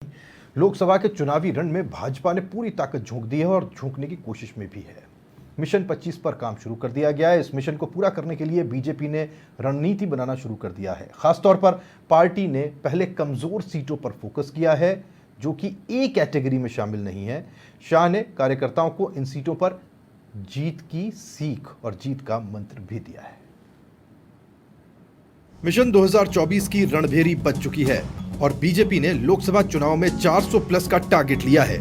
लोकसभा के चुनावी रण में भाजपा ने पूरी ताकत झोंक दी है और झोंकने की कोशिश में भी है। मिशन 25 पर काम शुरू कर दिया गया है। इस मिशन को पूरा करने के लिए बीजेपी ने रणनीति बनाना शुरू कर दिया है। खासतौर पर पार्टी ने पहले कमजोर सीटों पर फोकस किया है जो कि ए कैटेगरी में शामिल नहीं है। शाह ने कार्यकर्ताओं को इन सीटों पर जीत की सीख और जीत का मंत्र भी दिया है। मिशन 2024 की रणभेरी बच चुकी है और बीजेपी ने लोकसभा चुनाव में 400 प्लस का टारगेट लिया है,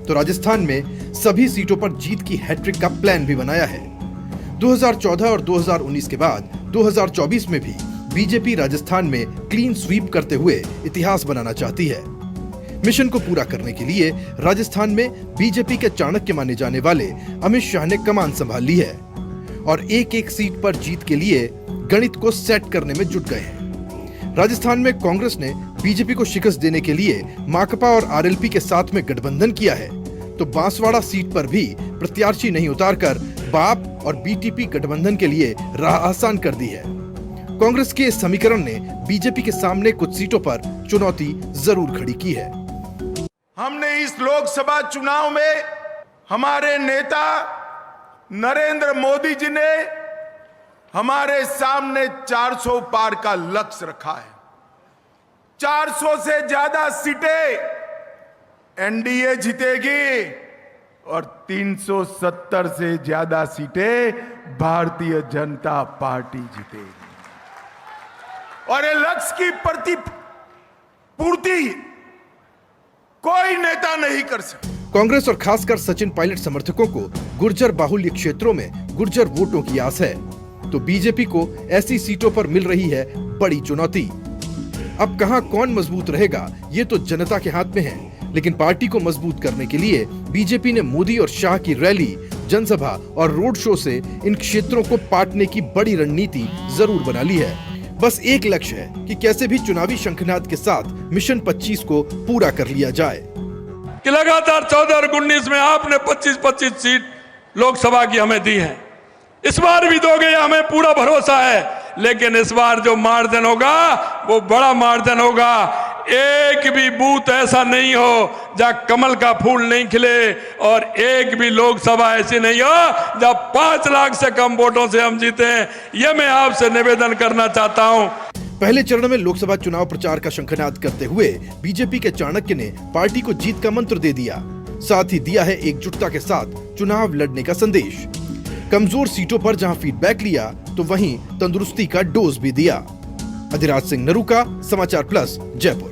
तो राजस्थान में सभी सीटों पर जीत की हैट्रिक का प्लान भी बनाया है। 2014 और 2019 के बाद 2024 में भी बीजेपी राजस्थान में क्लीन स्वीप करते हुए इतिहास बनाना चाहती है। मिशन को पूरा करने के लिए राजस्थान में बीजेपी के चाणक्य माने जाने वाले अमित शाह ने कमान संभाल ली है और एक एक सीट पर जीत के लिए गणित को सेट करने में जुट गए हैं। राजस्थान में कांग्रेस ने बीजेपी को शिकस्त देने के लिए माकपा और आरएलपी के साथ में गठबंधन किया है, तो बांसवाड़ा सीट पर भी प्रत्याशी नहीं उतारकर बाप और बीटीपी गठबंधन के लिए राह आसान कर दी है। कांग्रेस के इस समीकरण ने बीजेपी के सामने कुछ सीटों पर चुनौती जरूर खड़ी की है। हमने इस लोकसभा चुनाव में हमारे नेता नरेंद्र मोदी जी ने हमारे सामने 400 पार का लक्ष्य रखा है। 400 से ज्यादा सीटें एनडीए जीतेगी और 370 से ज्यादा सीटें भारतीय जनता पार्टी जीतेगी और ये लक्ष्य की प्रतिपूर्ति कोई नेता नहीं कर सकता। कांग्रेस और खासकर सचिन पायलट समर्थकों को गुर्जर बाहुल्य क्षेत्रों में गुर्जर वोटों की आस है, तो बीजेपी को ऐसी सीटों पर मिल रही है बड़ी चुनौती। अब कहां कौन मजबूत रहेगा ये तो जनता के हाथ में है, लेकिन पार्टी को मजबूत करने के लिए बीजेपी ने मोदी और शाह की रैली, जनसभा और रोड शो से इन क्षेत्रों को पाटने की बड़ी रणनीति जरूर बना ली है। बस एक लक्ष्य है कि कैसे भी चुनावी शंखनाद के साथ मिशन 25 को पूरा कर लिया जाए। कि लगातार 14 और 19 में आपने 25-25 सीट लोकसभा की हमें दी है, इस बार भी दोगे हमें पूरा भरोसा है, लेकिन इस बार जो मार्जिन होगा वो बड़ा मार्जिन होगा। एक भी बूथ ऐसा नहीं हो जहां कमल का फूल नहीं खिले और एक भी लोकसभा ऐसी नहीं हो जहां 5 लाख से कम वोटों से हम जीते हैं। यह मैं आपसे निवेदन करना चाहता हूं। पहले चरण में लोकसभा चुनाव प्रचार का शंखनाद करते हुए बीजेपी के चाणक्य ने पार्टी को जीत का मंत्र दे दिया, साथ ही दिया है एकजुटता के साथ चुनाव लड़ने का संदेश। कमजोर सीटों पर जहां फीडबैक लिया तो वहीं तंदुरुस्ती का डोज भी दिया। अधिराज सिंह नरूका, समाचार प्लस, जयपुर।